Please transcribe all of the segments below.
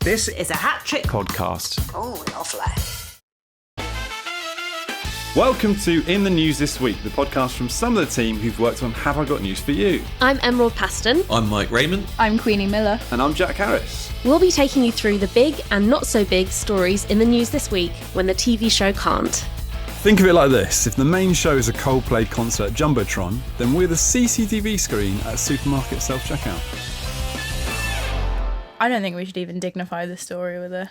This is a Hat Trick podcast. Oh, lovely. Welcome to In the News This Week, the podcast from some of the team who've worked on Have I Got News For You? I'm Emerald Paston. I'm Mike Rayment. I'm Queenie Miller. And I'm Jack Harris. We'll be taking you through the big and not so big stories in the news this week when the TV show can't. Think of it like this. If the main show is a Coldplay concert at Jumbotron, then we're the CCTV screen at supermarket self-checkout. I don't think we should even dignify this story with a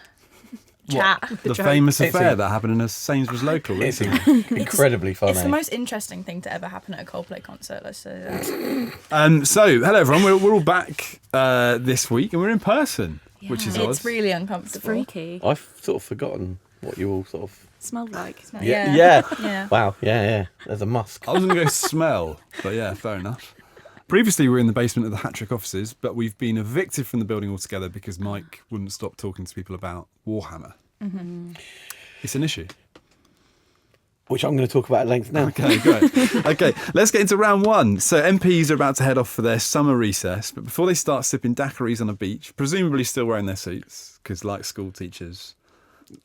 chat. The famous affair that happened in a Sainsbury's local recently. Incredibly funny. It's the most interesting thing to ever happen at a Coldplay concert, let's say that. So, hello everyone. We're all back this week and we're in person, which is odd. It's really uncomfortable. Freaky. I've sort of forgotten what you all sort of... Smelled like. Yeah. Wow, yeah. There's a musk. I was going to go smell, but yeah, fair enough. Previously, we were in the basement of the Hat Trick offices, but we've been evicted from the building altogether because Mike wouldn't stop talking to people about Warhammer. Mm-hmm. It's an issue. Which I'm going to talk about at length now. Okay, great. Okay, let's get into round one. So MPs are about to head off for their summer recess, but before they start sipping daiquiris on a beach, presumably still wearing their suits, because like school teachers,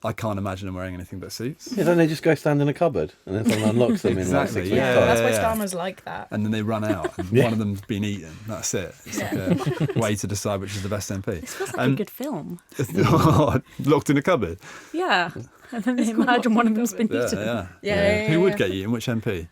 I can't imagine them wearing anything but suits. Yeah, don't they just go stand in a cupboard and then someone unlocks them in like 6 weeks' time? That's why Starmer's like that. And then they run out and one of them's been eaten. That's it. It's like a way to decide which is the best MP. This feels like a good film. Locked in a cupboard. Yeah. And then they imagine one of them's been eaten. Yeah. Who would get eaten? Which MP?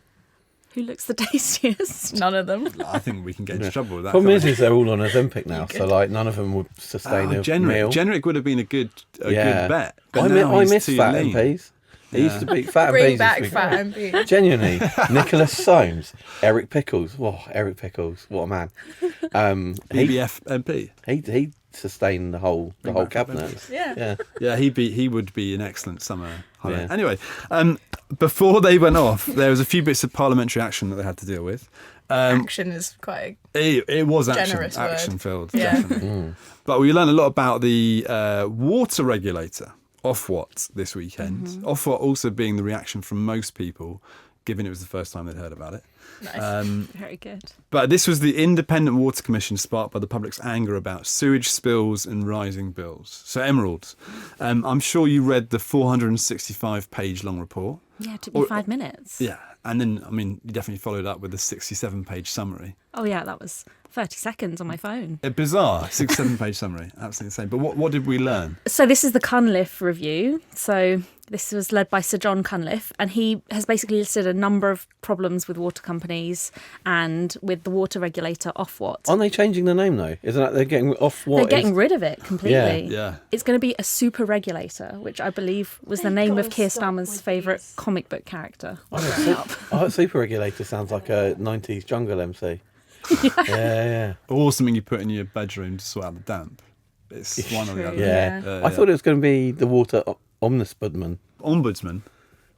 Who looks the tastiest? None of them. I think we can get into trouble with that. Problem is they're all on Ozempic now, so like none of them would sustain a meal. Generic would have been a good bet. I miss fat MPs. He used to be fat Bring MPs. back fat MP. Genuinely. Nicholas Soames, Eric Pickles. Whoa, Eric Pickles, what a man. BBF MP. He sustained the whole cabinet. Yeah. He would be an excellent summer highlight. Yeah. Anyway, before they went off, there was a few bits of parliamentary action that they had to deal with. Action is quite It was generous word. action filled, Yeah. definitely. But we learned a lot about the water regulator, Ofwat, this weekend. Mm-hmm. Ofwat also being the reaction from most people, given it was the first time they'd heard about it. nice. Very good. But this was the Independent Water Commission sparked by the public's anger about sewage spills and rising bills. So, Emerald, I'm sure you read the 465-page long report. Yeah, it took me 5 minutes. Yeah, and then, you definitely followed up with the 67-page summary. Oh, yeah, that was 30 seconds on my phone. A bizarre 67-page summary, absolutely insane. But what did we learn? So this is the Cunliffe review. So this was led by Sir John Cunliffe, and he has basically listed a number of problems with water companies and with the water regulator Ofwat. Aren't they changing the name though? Isn't that they're getting Ofwat? They're getting rid of it completely. Yeah. It's going to be a super regulator, which I believe was the name of Keir Starmer's favourite comic book character. Super Regulator sounds like a 90s jungle MC. Yeah. Or something you put in your bedroom to sort out the damp. It's one or the other. Yeah. I thought it was going to be the water ombudsman. Ombudsman.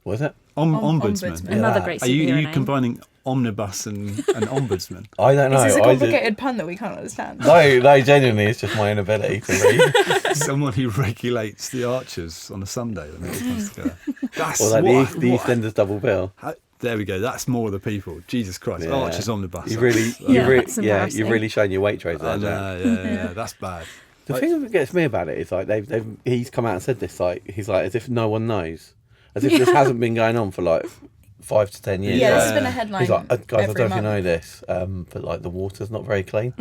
Was it? Ombudsman. Another great Are superhero you name. combining omnibus and ombudsman? I don't know. Is this a complicated pun that we can't understand? No, genuinely, it's just my inability to read. Someone who regulates the archers on a Sunday. That's Or like the EastEnders double bill. There we go. That's more of the people. Jesus Christ. Yeah. Archers omnibus. You've that's embarrassing. really shown your weight trade there, I Jack. know, yeah. That's bad. The thing that gets me about it is like he's come out and said this, like he's like as if no one knows, as if this hasn't been going on for like 5 to 10 years. Yeah, this has been a headline. He's like, guys, I don't know if you month. know this, but like the water's not very clean.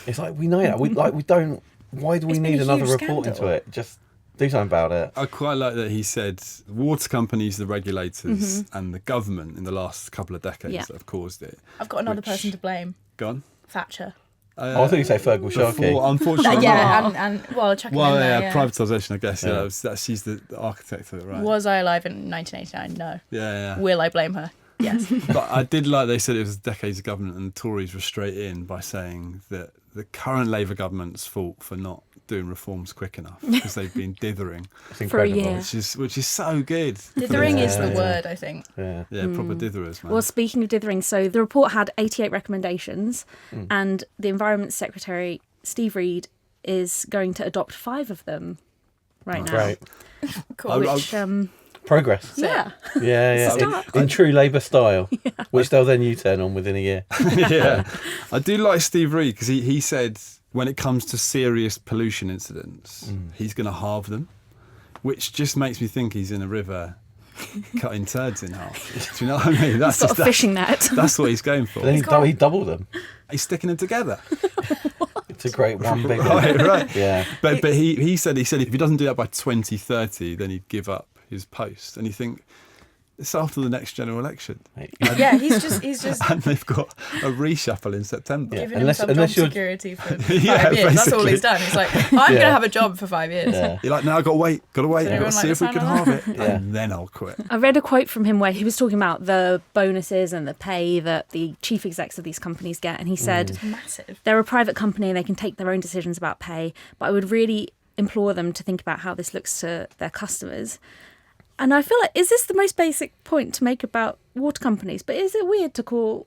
It's like we know that. We don't. Why do we It's been need a another huge report into scandal. it? Just do something about it. I quite like that he said water companies, the regulators, and the government in the last couple of decades that have caused it. I've got another person to blame. Go on. Thatcher. I thought you say Fergal Sharkey. Unfortunately, chucking well, in there, privatisation, I guess. Yeah, she's the architect of it, right? Was I alive in 1989? No. Yeah. Will I blame her? Yes. But I did like they said it was decades of government, and the Tories were straight in by saying that the current Labour government's fault for not doing reforms quick enough because they've been dithering for a year. which is so good. Dithering is the word, I think. Yeah. Proper ditherers, man. Well, speaking of dithering, so the report had 88 recommendations, and the Environment Secretary, Steve Reed, is going to adopt 5 of them right now. Great. Cool. Which, Progress. yeah. Yeah. In true Labour style, which they'll then U-turn on within a year. Yeah, I do like Steve Reed because he said when it comes to serious pollution incidents, he's going to halve them, which just makes me think he's in a river cutting turds in half. Do you know what I mean? He's got a fishing net. That's what he's going for. Then he doubled them. He's sticking them together. It's a great one big right. Yeah. But he said if he doesn't do that by 2030, then he'd give up his post. And you think, it's after the next general election. Yeah, he's just And they've got a reshuffle in September. giving himself job security for 5 Yeah, years. That's all basically. he's done. He's like, I'm going to have a job for 5 years. Yeah. You're like, no, I've got to wait. I've got everyone to see like if we the can sound halve of it. that? Yeah. And then I'll quit. I read a quote from him where he was talking about the bonuses and the pay that the chief execs of these companies get. And he said, It's massive. they're a private company and they can take their own decisions about pay, but I would really implore them to think about how this looks to their customers. And I feel like, is this the most basic point to make about water companies? But is it weird to call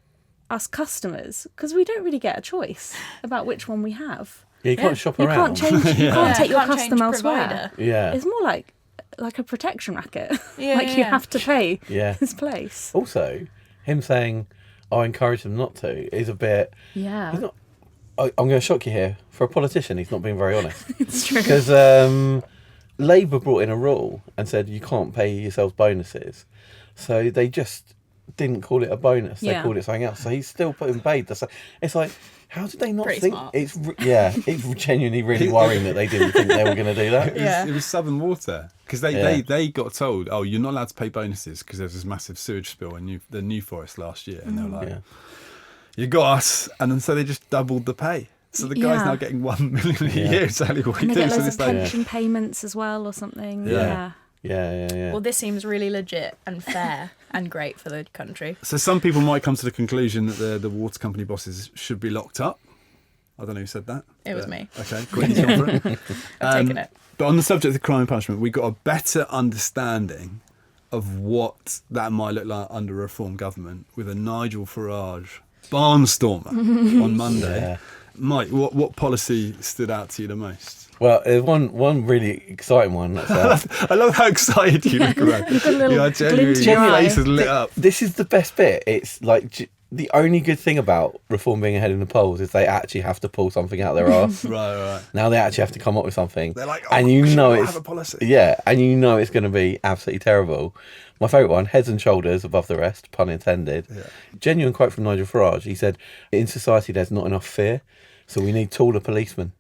us customers? Because we don't really get a choice about which one we have. Yeah, you can't shop You around. can't change. You can't take your Can't change custom elsewhere. provider. Yeah. It's more like a protection racket. Yeah, like you yeah. have to pay Yeah. this place. Also, him saying, I encourage them not to, is a bit... Yeah, He's not, I'm going to shock you here. For a politician, he's not being very honest. it's true. Because Labour brought in a rule and said you can't pay yourselves bonuses. So they just didn't call it a bonus. They Yeah. called it something else. So he's still putting paid. It's like, how did they not Pretty think? smart. It's genuinely really worrying that they didn't think they were going to do that. Yeah. It was Southern Water. Because they got told, oh, you're not allowed to pay bonuses because there's this massive sewage spill in the New Forest last year. And they were like, Yeah. you got us. And then so they just doubled the pay. So the guy's Yeah. now getting 1 million a Yeah. year. Exactly what he And they get does. So loads it's of like, pension payments as well or something. Yeah. Yeah. Well, this seems really legit and fair and great for the country. so some people might come to the conclusion that the water company bosses should be locked up. I don't know who said that. It was but- me. Okay, Queenie's gone for it. I've taken it. But on the subject of crime and punishment, we got a better understanding of what that might look like under a reform government with a Nigel Farage barnstormer on Monday. Yeah. Mike, what policy stood out to you the most? Well, there's one really exciting one. That's, I love how excited you look around. You've got a little Yeah, glint in your your eye. face is lit up. this is the best bit. It's like the only good thing about Reform being ahead in the polls is they actually have to pull something out their arse. Right. Now they actually have to come up with something. They're like, oh, and you should know we it's have a policy? yeah, and you know it's going to be absolutely terrible. My favourite one, heads and shoulders above the rest, pun intended. Yeah. Genuine quote from Nigel Farage. He said, "In society, there's not enough fear, so we need taller policemen."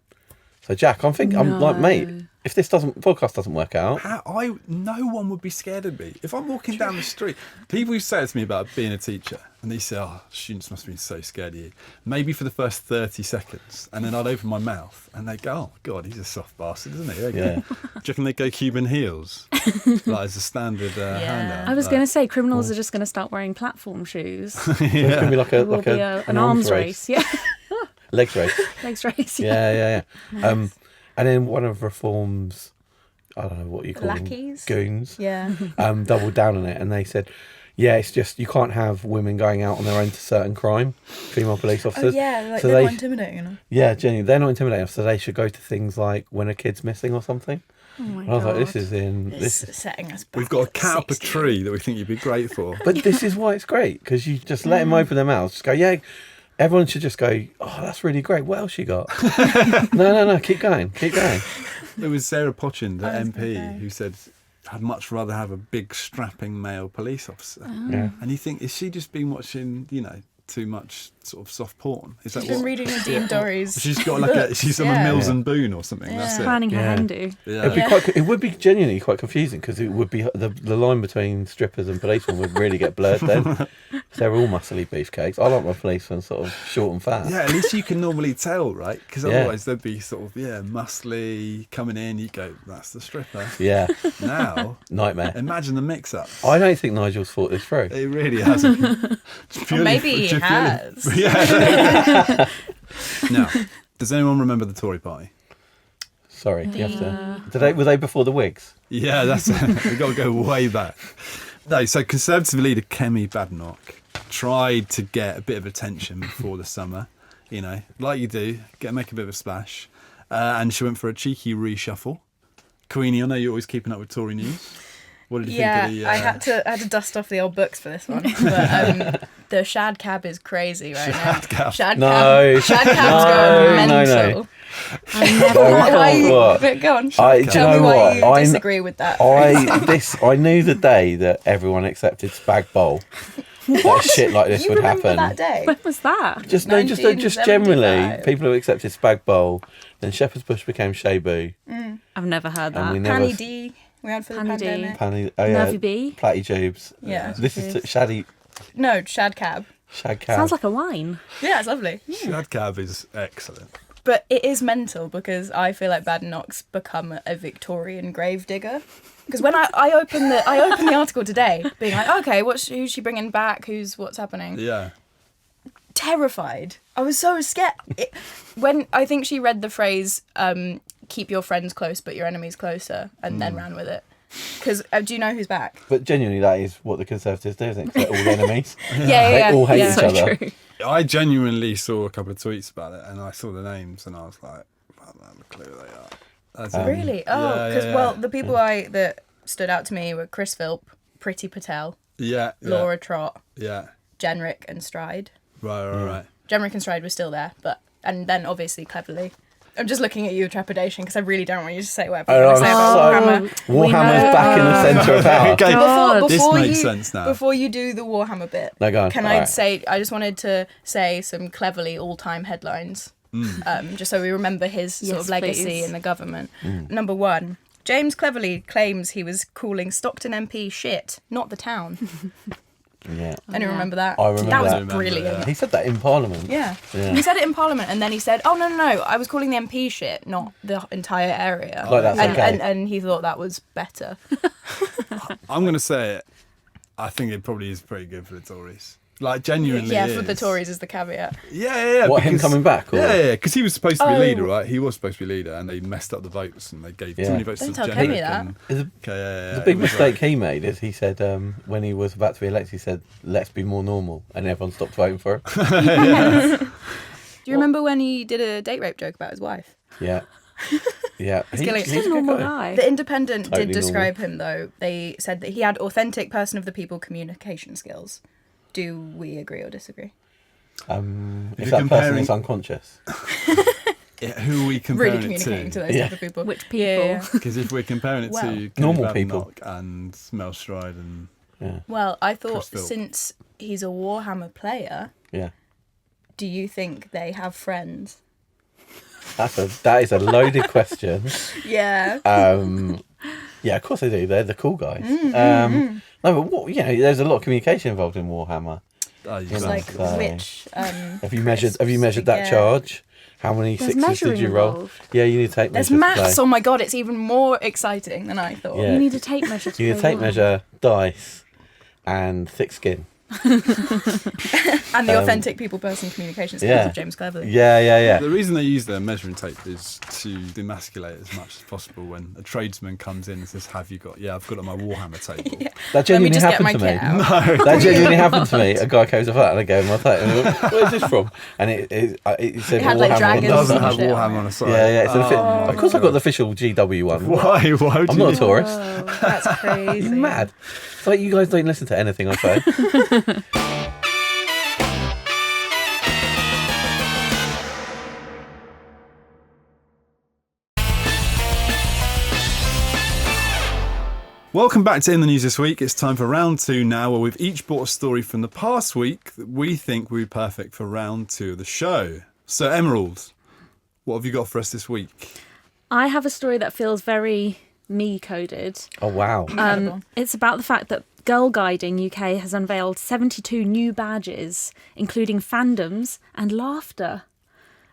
So Jack, I'm like, mate, if this podcast doesn't work out, No one would be scared of me if I'm walking down the street. People who say it to me about being a teacher, and they say, "Oh, students must be so scared of you." Maybe for the first 30 seconds, and then I'd open my mouth, and they go, "Oh God, he's a soft bastard, isn't he?" There you Yeah. go. Do you reckon they go Cuban heels, like as a standard handout? I was going to say criminals are just going to start wearing platform shoes. so it's going to be like It will be an arms race. Yeah, legs race. legs race. Yeah. And then one of Reform's, I don't know what you call Lackeys? them, goons, Yeah. doubled down on it, and they said, "Yeah, it's just you can't have women going out on their own to certain crime, female police Oh, officers." yeah, like So they're they- not intimidating enough. Yeah, genuinely, they're not intimidating, so they should go to things like when a kid's missing or something. Oh my And I was like, God. this is It's this. setting us back. We've got a cat up a 60. tree that we think you'd be great for. But this is why it's great because you just let them open their mouths, just go, yeah. Everyone should just go, "Oh, that's really great. What else you got?" No, keep going. There was Sarah Potchin, the I was MP, gonna say. who said, "I'd much rather have a big strapping male police officer." Yeah. And you think, is she just been watching, too much sort of soft porn? Is that She's been what? reading Nadine Dorries. She's got like she's on a Yeah. Mills and Boone or something. Yeah. That's it. Planning her Yeah. hen do. Yeah. It would be genuinely quite confusing because it would be the line between strippers and policemen would really get blurred then. They're all muscly beefcakes. I like my policemen sort of short and fat. Yeah, at least you can normally tell, right? Because Yeah. otherwise they'd be sort of muscly coming in. You go, that's the stripper. Yeah. Now, Nightmare. imagine the mix-up. I don't think Nigel's thought this through. It really hasn't. Just Or maybe he just has. Yeah. Now, does anyone remember the Tory party? Sorry, you have to. Were they before the Whigs? Yeah, that's it. We've got to go way back. No, so Conservative leader Kemi Badenoch tried to get a bit of attention before the summer, like you do, make a bit of a splash. And she went for a cheeky reshuffle. Queenie, I know you're always keeping up with Tory news. What did you think of the... I had to dust off the old books for this one. But the shad cab is crazy right now. Shad cab. Shad No. cab's going No. mental. Why you, What? but go on. Do you Tell me know why what? you disagree with that. I knew the day that everyone accepted spag bowl. That shit like this you would remember happen. that day? When was that? Just $19.75. generally, people who accepted spag bowl. Then Shepherd's Bush became Shebu. I've never heard that. And we never Panny D, we had for the Panny D. pandemic. Panny, Nervy Bee. Platty tubes. Yeah. This is shaddy No, Shad Cab. shag cab. Sounds like a wine. Yeah, it's lovely. Shad cab is excellent. But it is mental because I feel like Badenoch's become a Victorian grave digger. Because when I opened the article today, being like, okay, who's she bringing back? What's happening? Yeah. Terrified. I was so scared. When I think she read the phrase, keep your friends close but your enemies closer, and then ran with it. Because do you know who's back? But genuinely, that is what the Conservatives do, isn't it? 'Cause they're all enemies. Yeah. They all hate yeah. each So other. true. I genuinely saw a couple of tweets about it, and I saw the names, and I was like, I don't have a clue who they are. As in- Really? Oh, Yeah, because yeah, well, yeah. the people that stood out to me were Chris Philp, Priti Patel, Yeah. Laura Trott, Yeah. Jenrick and Stride. Right. Jenrick and Stride were still there, and then obviously Cleverly. I'm just looking at you with trepidation because I really don't want you to say whatever you're going to say about Warhammer. Warhammer's back in the centre of power. Okay. God. This Before makes you, sense now. Before you do the Warhammer bit, No, go on. can All I right. say, I just wanted to say some Cleverly all-time headlines, just so we remember his sort Yes, of legacy please. in the government. Number 1, James Cleverly claims he was calling Stockton MP shit, not the town. Yeah. Anyone remember that? I remember That was that. brilliant. He said that in Parliament. Yeah. Yeah. He said it in Parliament, and then he said, "Oh no, I was calling the MP shit, not the entire area." Like that's okay. and he thought that was better. I'm going to say it. I think it probably is pretty good for the Tories. Like, genuinely Yeah, it for the is. Tories is the caveat. Yeah. What, him because- coming back, or- Yeah, because he was supposed to be Oh. leader, right? He was supposed to be leader, and they messed up the votes, and they gave too Yeah. many votes Don't to tell Jenrick. Kemi that. and- The Okay, yeah, the big it was mistake like- he made is he said when he was about to be elected, he said, "Let's be more normal," and everyone stopped voting for him. Do you remember when he did a date rape joke about his wife? Yeah, yeah. killing it. He's a good normal guy. guy. The Independent Totally did describe him, though. They said that he had authentic person of the people communication skills. Do we agree or disagree? If you're that person comparing- is unconscious, Yeah, who are we Really comparing it communicating to to? those Yeah. type of people. Which people? Yeah. Because if we're comparing it Well, to Kemi normal people. Badenoch and Mel Stride and yeah, Well, I thought Chris Philp. since he's a Warhammer player, yeah. do you think they have friends? That is a loaded question. Yeah. Yeah, of course they do. They're the cool guys. No, but what, there's a lot of communication involved in Warhammer. oh, you It's sound like cool. which Have you measured crisps that to charge? How many There's sixes did measuring you roll? involved. Yeah, you need to take There's measure. to maths. play. Oh my god, it's even more exciting than I thought. Yeah. You need a tape measure to You need to play take Warhammer. measure, dice, and thick skin. And the authentic people person communication skills yeah. of James Cleverly. Yeah. The reason they use their measuring tape is to demasculate as much as possible when a tradesman comes in and says, "Have you got?" "Yeah, I've got it on my Warhammer table." That Let me genuinely just get happened my to kit me. out. That genuinely happened to me. A guy goes up and I gave him my tape. And I went, "Where's this from?" And it said It had, like, Warhammer on dragons the It doesn't and have shit. Warhammer on the side. Yeah, it's Oh, of course I got the official GW one. Why? Why would I'm you? not a tourist. Oh, that's crazy. You're mad. It's like you guys don't listen to anything I say. Welcome back to In the News This Week. It's time for round 2 now, where we've each brought a story from the past week that we think would be perfect for round 2 of the show. So, Emerald, what have you got for us this week? I have a story that feels very me-coded. Oh, wow. Incredible. It's about the fact that Girl Guiding UK has unveiled 72 new badges, including fandoms and laughter.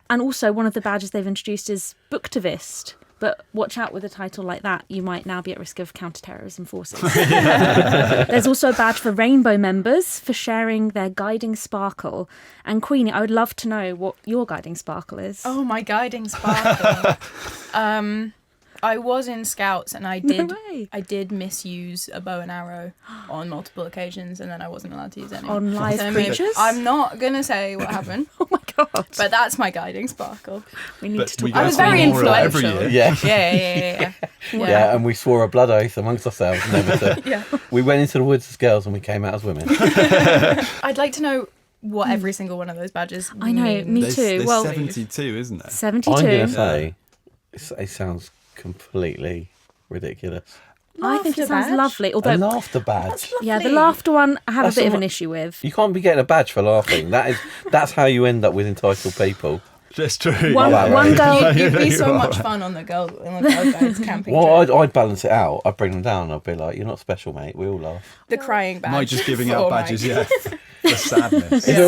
And also one of the badges they've introduced is Booktivist. But watch out with a title like that, you might now be at risk of counter-terrorism forces. There's also a badge for Rainbow members for sharing their guiding sparkle. And Queenie, I would love to know what your guiding sparkle is. Oh, my guiding sparkle. I was in Scouts and I way. did misuse a bow and arrow on multiple occasions, and then I wasn't allowed to use it anymore. On live maybe- creatures? I'm not gonna say what happened, Oh my God. but that's my guiding sparkle. We need But to we talk go I was for very more of that every influential. year. Yeah. Yeah. And we swore a blood oath amongst ourselves never to. Yeah. We went into the woods as girls and we came out as women. I'd like to know what every single one of those badges I know, means. me There's, too. there's Well, 72, isn't there? 72. I'm going to say it sounds completely ridiculous. I think it Laughter sounds badge? lovely. A Although, laughter badge. yeah, the lovely. laughter one I have That's a bit of not- an issue with. You can't be getting a badge for laughing. That's how you end up with entitled people. That's true. One, wow, one right. girl. You'd be You so are. much fun on the girl guides camping Well, trip. I'd balance it out. I'd bring them down. I'd be like, "You're not special, mate. We all laugh." The crying badge. Mike just giving for out Mike. badges, yeah. The sadness. Is there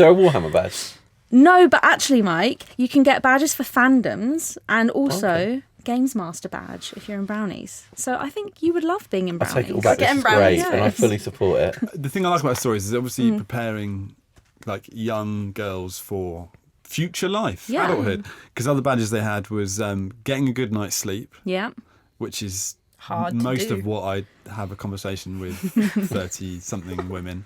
a Warhammer badge? No, but actually, Mike, you can get badges for fandoms and also Games Master badge if you're in Brownies. So I think you would love being in I Brownies. take it all back. This Getting is brownies, great, and I yes. fully support it. The thing I like about stories is obviously preparing like young girls for future life, Yeah. adulthood. Because other badges they had was getting a good night's sleep, Yeah. which is Hard to most do. of what I have a conversation with 30-something women.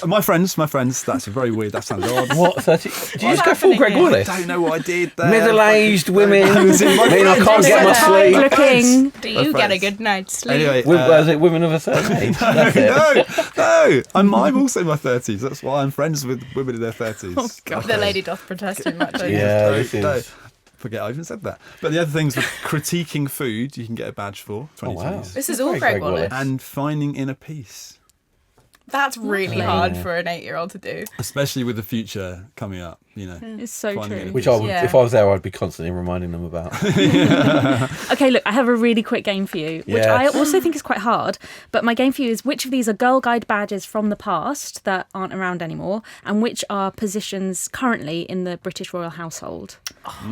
My friends, that's very weird. That sounds odd. What? 30? Did you What's just go full happening Greg here? Wallace? I don't know what I did there. Middle-aged women As in my mean I friends, can't get my yeah. sleep. Looking. Do you My get a friends. good night's sleep? Anyway, Was it women of a certain age? That's it. no, I'm also in my 30s. That's why I'm friends with women in their 30s. Oh, God. The lady doth protest too much. don't you? Yeah, No, this is. no. Forget I even said that. But the other things with critiquing food, you can get a badge for. Oh, wow. 2020s. This is Very all Greg Greg Wallace. Wallace. And finding inner peace, That's really Lovely. hard for an 8-year-old to do. especially with the future coming up. It's so Finding true. it. Which I would, Yeah. if I was there, I'd be constantly reminding them about. Okay, look, I have a really quick game for you, which I Yes. also think is quite hard. But my game for you is which of these are Girl Guide badges from the past that aren't around anymore, and which are positions currently in the British royal household.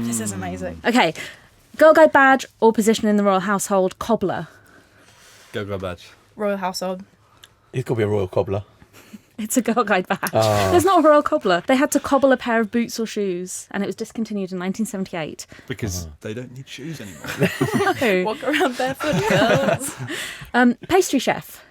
This is amazing. Okay, Girl Guide badge or position in the royal household, cobbler. Go badge. Royal household. He's got to be a royal cobbler. It's a Girl Guide badge. There's not a royal cobbler. They had to cobble a pair of boots or shoes, and it was discontinued in 1978. Because they don't need shoes anymore. No. Walk around barefoot, girls. Pastry chef.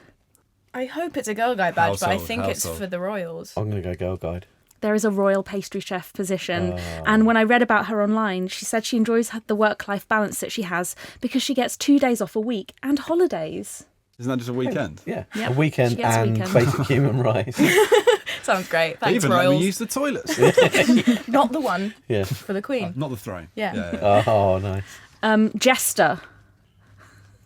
I hope it's a girl guide badge, but I Household, think it's household. for the royals. I'm going to go girl guide. There is a royal pastry chef position. And when I read about her online, she said she enjoys the work-life balance that she has because she gets 2 days off a week and holidays. Isn't that just a weekend? Yeah, Yep, a weekend she gets a and weekend. basic human rights. Sounds great. They Thanks, even let me royals. use the toilets. Not the one Yeah. for the Queen. Not the throne. Yeah. Oh, nice. Jester.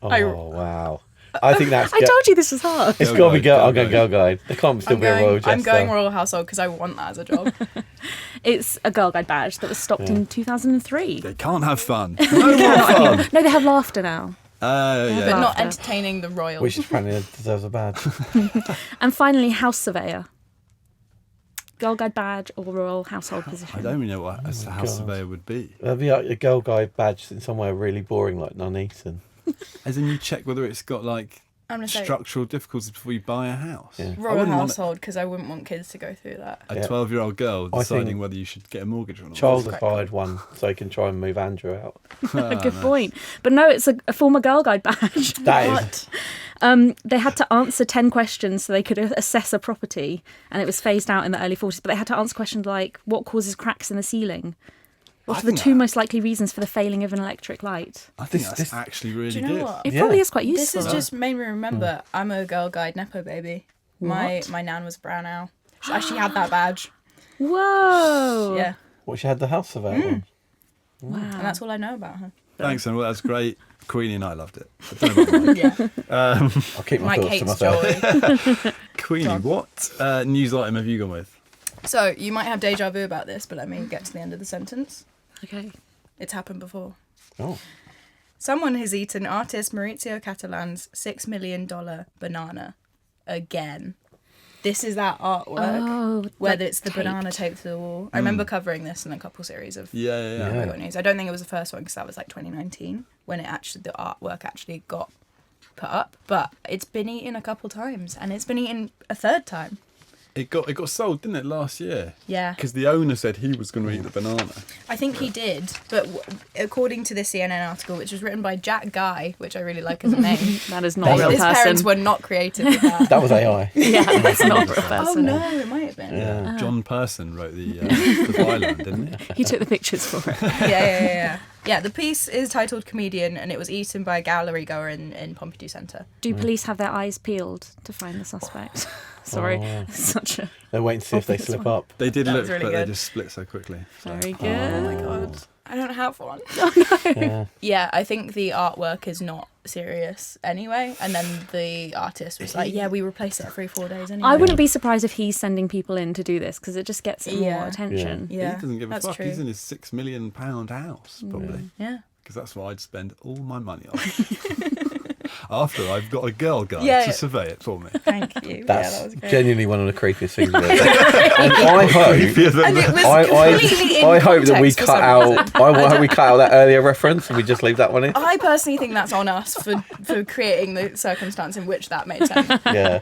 Oh, I- wow. I think that's. I told you this was hard. It's Girl got to be guide, girl. girl I'm going girl guide. There can't still be a royal jester. I'm going royal household because I want that as a job. It's a Girl Guide badge that was stopped in 2003. They can't have fun. No more fun. No, they have laughter now. Yeah. But not Laughter. entertaining the royals. Which apparently deserves a badge. And finally, house surveyor. Girl Guide badge or royal household position. I don't really know what a house God. surveyor would be. There'd be like a girl guide badge in somewhere really boring like Nuneaton. As in you check whether it's got like I'm going to say structural difficulties before you buy a house. Yeah. I royal wouldn't want household because I wouldn't want kids to go through that. a Yeah. 12-year-old girl I deciding think whether you should get a mortgage or not. Charles quite has hired one so he can try and move Andrew out. Good point. But no, it's a former Girl Guide badge. That is. They had to answer 10 questions so they could assess a property, and it was phased out in the early 40s. But they had to answer questions like, what causes cracks in the ceiling? What I are the think two that- most likely reasons for the failing of an electric light? I think This- that's this- actually really Do you know good. what? It Yeah. probably is quite This useful. has just made me remember I'm a girl guide nepo baby. My What? nan was a brown owl. She had that badge. Whoa. Yeah. Well, she had the house surveyor one. Wow. And that's all I know about her. Thanks, and that's great. Queenie and I loved it. I don't know about Mike. Yeah. I'll keep my Mike thoughts to hates myself. Joy. Queenie, John. what news item have you gone with? So you might have deja vu about this, but let me get to the end of the sentence. Okay. It's happened before. Oh. Someone has eaten artist Maurizio Catalan's $6 million banana again. This is that artwork Oh, where like it's the banana taped to the wall. I remember covering this in a couple series of Yeah. Yeah. Real News. I don't think it was the first one because that was like 2019 when the artwork actually got put up. But it's been eaten a couple times, and it's been eaten a third time. It got sold, didn't it, last year? Yeah. Because the owner said he was going to eat the banana. I think he did, but according to this CNN article, which was written by Jack Guy, which I really like as a name, That is not a real his person. parents were not creative with that. That was AI. Yeah, that's not a real Oh person. no, it might have been. Yeah. John Person wrote the byline, didn't he? He took the pictures for it. Yeah. Yeah, the piece is titled Comedian, and it was eaten by a gallery goer in Pompidou Centre. Do police have their eyes peeled to find the suspect? Sorry, Oh. such a They're waiting to see if they Obvious slip one. up. They did That look, was really but good. they just split so quickly. So. very good. Oh my god. I don't have one. Yeah. Yeah, I think the artwork is not serious anyway. And then the artist was like, yeah, we replace it every 4 days anyway. I wouldn't be surprised if he's sending people in to do this because it just gets more Yeah. attention. Yeah, He doesn't give a that's fuck. true. He's in his £6 million house, probably. Yeah. Because that's what I'd spend all my money on. After I've got a girl guide Yeah. to survey it for me. Thank you. That's yeah, that was great. genuinely one of the creepiest things I've ever And I hope... And it was completely in I hope that we context for cut some out. I hope we cut out that earlier reference and we just leave that one in. I personally think that's on us for creating the circumstance in which that made sense. Yeah,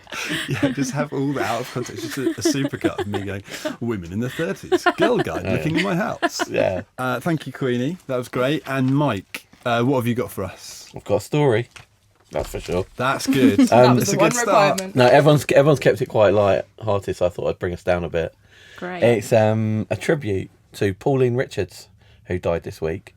Yeah, just have all that out of context. Just a supercut of me going, women in their 30s, girl guide looking in my house. yeah. Thank you, Queenie. That was great. And Mike, what have you got for us? I've got a story. That's for sure. That's good. That was It's the a one good start. requirement. No, everyone's kept it quite light-hearted, so I thought I'd bring us down a bit. Great. It's a tribute to Pauline Richards, who died this week.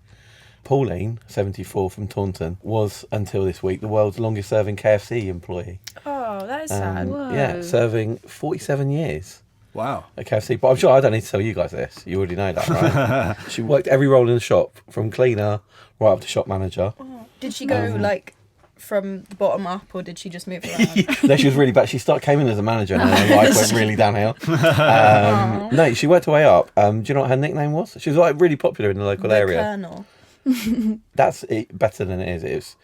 Pauline, 74, from Taunton, was until this week the world's longest-serving KFC employee. Oh, that is sad. Whoa. Yeah, serving 47 years Wow. at KFC. But I'm sure I don't need to tell you guys this. You already know that, right? She worked every role in the shop, from cleaner right up to shop manager. Did she go like from the bottom up, or did she just move around? No, she was really bad. She came in as a manager and then her life went really downhill. No, she worked her way up. Do you know what her nickname was? She was like really popular in the local The area. Colonel. That's it, better than it is. It was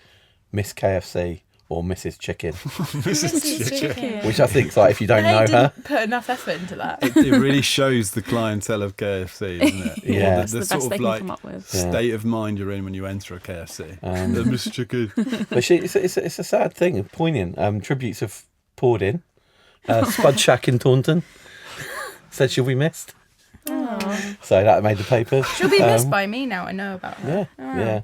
Miss KFC or Mrs. Chicken, This is chicken. which I think's like if you don't They know her. didn't put enough effort into that. It really shows the clientele of KFC, doesn't it? Yeah. Or It's the, the sort best of they can like come up with. Yeah. state of mind you're in when you enter a KFC. The Miss Chicken. But it's a sad thing, poignant. Tributes have poured in. Spud Shack in Taunton said she'll be missed. So that made the papers. She'll be missed by me now. I know about her. Yeah.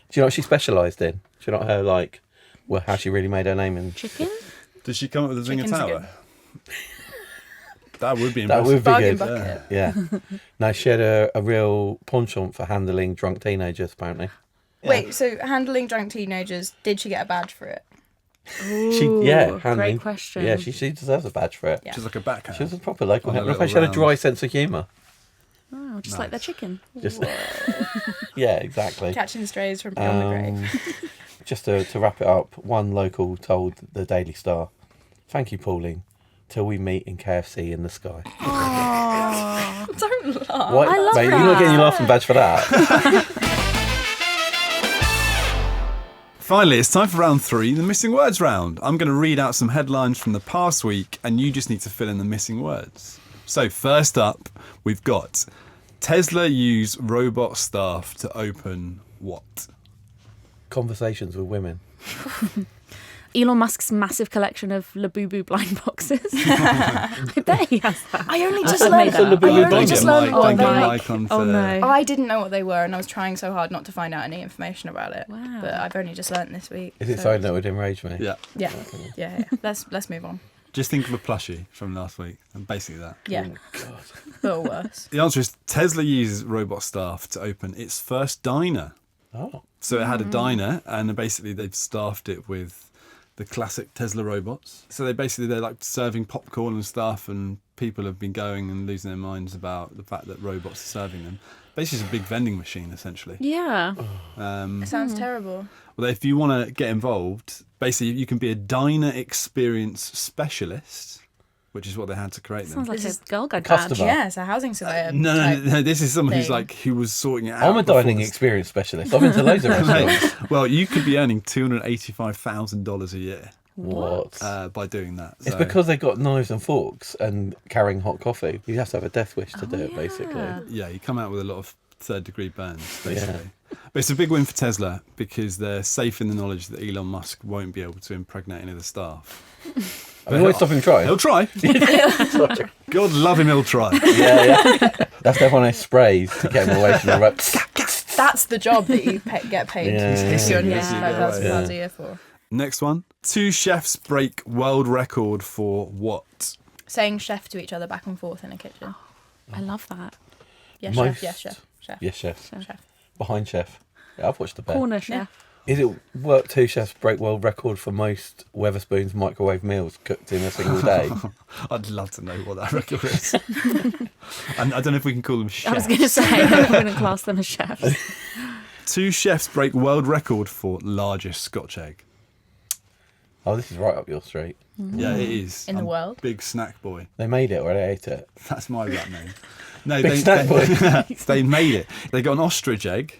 Do you know what she specialised in? Do you know what her how she really made her name in? Chicken? Did she come up with a Zinger Chicken's Tower? good. That would be That impressive. would be Bargain good. bucket. Yeah. No, she had a real penchant for handling drunk teenagers, apparently. Wait, so handling drunk teenagers, did she get a badge for it? Handling. Great question. Yeah, she deserves a badge for it. Yeah. She's like a backhand. She was a proper local On a hand. little She had a round. dry sense of humour. Oh, just like their Nice. chicken. Just, yeah, exactly. Catching strays from beyond the grave. Just to wrap it up, one local told the Daily Star, "Thank you, Pauline. Till we meet in KFC in the sky." Don't laugh. What? I love Mate, you're not getting your laughing badge for that. Finally, it's time for round 3, the missing words round. I'm going to read out some headlines from the past week, and you just need to fill in the missing words. So first up, we've got Tesla use robot staff to open what? Conversations with women. Elon Musk's massive collection of Labubu blind boxes. I bet he has that. I only just just learned learned. that. I Don't only get just Mike, learned don't what get they Mike onto... Oh no. I didn't know what they were, and I was trying so hard not to find out any information about it. Wow. But I've only just learnt this week. Is it so- something that would enrage me? Yeah. Yeah. Let's move on. Just think of a plushie from last week, and basically that. Yeah, or worse. The answer is Tesla uses robot staff to open its first diner. Oh. So it had a diner, and basically they've staffed it with the classic Tesla robots. So they're like serving popcorn and stuff, and people have been going and losing their minds about the fact that robots are serving them. Basically, it's a big vending machine, essentially. Yeah. It sounds terrible. Well, if you want to get involved, basically you can be a diner experience specialist, which is what they had to create them. Sounds like This a is Girl Guide customer. badge. Yeah, it's a housing surveyor. No, this is someone who's thing. like who was sorting it out. I'm a before dining this- experience specialist. I've been to loads of restaurants. Mate, well, you could be earning $285,000 a year What? by doing that. It's So- because they've got knives and forks and carrying hot coffee. You have to have a death wish to do it, basically. Yeah, you come out with a lot of third-degree burns, basically. But it's a big win for Tesla because they're safe in the knowledge that Elon Musk won't be able to impregnate any of the staff. I mean, won't stop him trying. He'll try. God love him, he'll try. Yeah. That's the one I sprays to get him away from the ropes. That's the job that you get paid Yeah. £255,000 a year for. Next one. 2 chefs break world record for what? Saying chef to each other back and forth in a kitchen. I love that. Yes, Most- chef. Yes, chef. Chef. Yes, chef. Chef. Behind chef. Yeah, I've watched the pair. Corner chef. Is it work 2 chefs break world record for most Wetherspoons microwave meals cooked in a single day? I'd love to know what that record is. And I don't know if we can call them chefs. I was going to say, I'm going to class them as chefs. 2 chefs break world record for largest Scotch egg. Oh, this is right up your street. Yeah, it is. In the I'm world? Big snack boy. They made it or they ate it. That's my rap name. No, Big snack boy. they made it. They got an ostrich egg,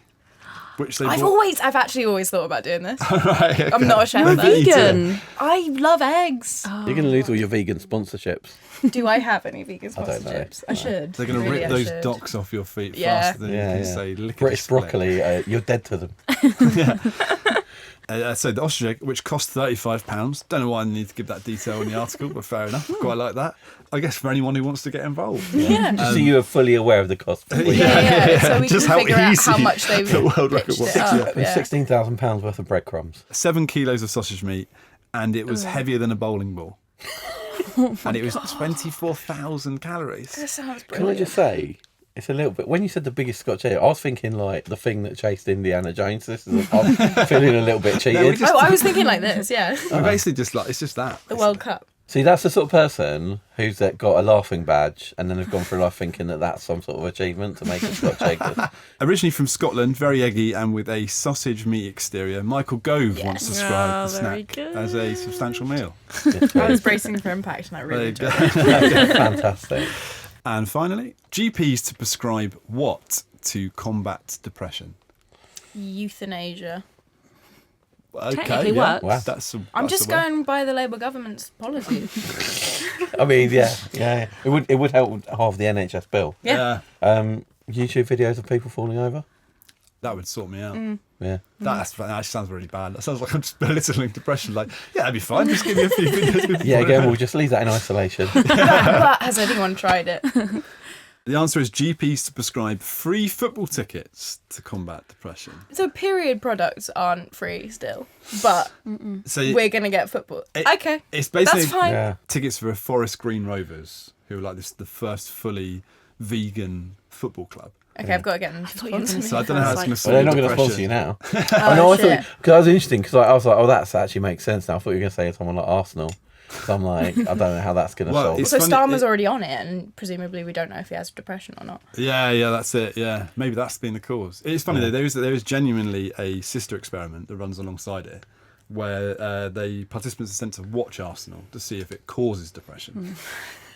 which they bought. I've actually always thought about doing this. Right, okay. I'm not a chef. You're though. vegan. I love eggs. You're going to lose all your vegan sponsorships. Do I have any vegan I don't know. sponsorships? I should. They're going to Really, rip I those should. docks off your feet Yeah. faster than you Yeah, can yeah. say lickety British split. broccoli, you're dead to them. So the ostrich egg, which cost £35. Don't know why I need to give that detail in the article, but fair enough. Quite like that. I guess for anyone who wants to get involved. Yeah. Just so you are fully aware of the cost. Before you Yeah. So we Just can how figure out how easy much they've the world record pitched was. it up. It's £16,000 worth of breadcrumbs. 7 kilos of sausage meat, and it was heavier than a bowling ball. And it was 24,000 calories. That sounds Can I brilliant. just say, it's a little bit. When you said the biggest Scotch egg, I was thinking like the thing that chased Indiana Jones. I'm feeling a little bit cheated. just- I was thinking like this, yeah. We're basically just like, it's just that. The World Cup. See, that's the sort of person who's got a laughing badge and then have gone through life thinking that that's some sort of achievement to make a Scotch egg. Originally from Scotland, very eggy and with a sausage meat exterior, Michael Gove once described the very snack good. as a substantial meal. I was bracing for impact and I really There you enjoyed go. it. Fantastic. And finally, GPs to prescribe what to combat depression? Euthanasia. Okay, Technically yeah. works. Wow. That's I'm that's just a way. going by the Labour government's policy. I mean, yeah. It would help half the NHS bill. Yeah. YouTube videos of people falling over. That would sort me out. Yeah. That actually sounds really bad. That sounds like I'm just belittling depression. Like, yeah, that'd be fine. Just give me a few videos. With Yeah, again, we'll just leave that in isolation. But has anyone tried it? The answer is GPs to prescribe free football tickets to combat depression. So period products aren't free still, but So we're going to get football. Okay. it's basically That's fine. Yeah. tickets for Forest Green Rovers, who are like the first fully vegan football club. Okay, I've got to get them to thought you were sponsor gonna me. So I don't know how it's Like- going to Well, they're solve not going to depression. sponsor you now. Oh, no, I shit. thought because that was interesting because I was like, oh, that actually makes sense now. I thought you were going to say someone like Arsenal. So I'm like, I don't know how that's going to Well, solve. it's So funny, Starmer's already on it, and presumably we don't know if he has depression or not. Yeah, that's it. Yeah, maybe that's been the cause. It's funny though. There is genuinely a sister experiment that runs alongside it, where the participants are sent to watch Arsenal to see if it causes depression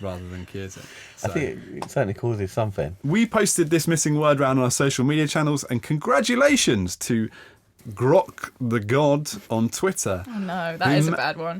rather than cures it. I So, think it certainly causes something. we posted this missing word round on our social media channels, and congratulations to Grok the God on Twitter, Oh no, that is a bad one.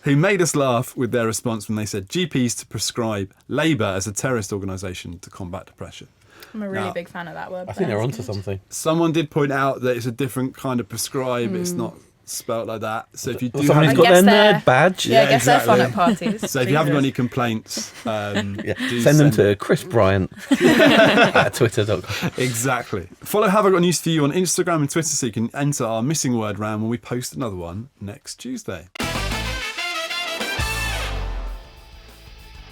who made us laugh with their response when they said GPs to prescribe Labour as a terrorist organisation to combat depression. I'm a really Now- big fan of that word. I think they're That's onto good. something. Someone did point out that it's a different kind of prescribe. It's not spelt like that. So if you do Somebody's have, got their guess they're- nerd badge. Yeah, I Yeah, guess they're fun exactly. at parties. so if you haven't got Jesus. any complaints, do Send them to Chris Bryant at twitter.com. Exactly. Follow Have I Got News For You on Instagram and Twitter so you can enter our missing word round when we post another one next Tuesday.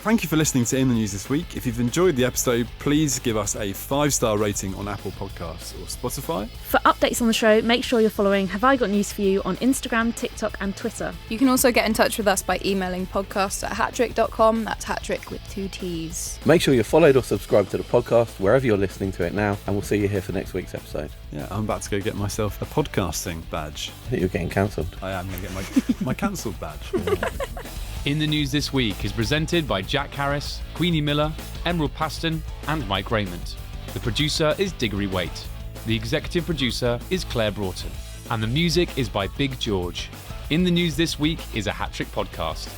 Thank you for listening to In the News this week. If you've enjoyed the episode, please give us a 5-star rating on Apple Podcasts or Spotify. For updates on the show, make sure you're following Have I Got News For You on Instagram, TikTok and Twitter. You can also get in touch with us by emailing podcast@hattrick.com. That's hattrick with 2 T's. Make sure you're followed or subscribed to the podcast wherever you're listening to it now, and we'll see you here for next week's episode. Yeah, I'm about to go get myself a podcasting badge. I think you're getting cancelled. I am going to get my cancelled badge. In the News This Week is presented by Jack Harris, Queenie Miller, Emerald Paston and Mike Rayment. The producer is Diggory Waite. The executive producer is Claire Broughton. And the music is by Big George. In the News This Week is a Hat Trick podcast.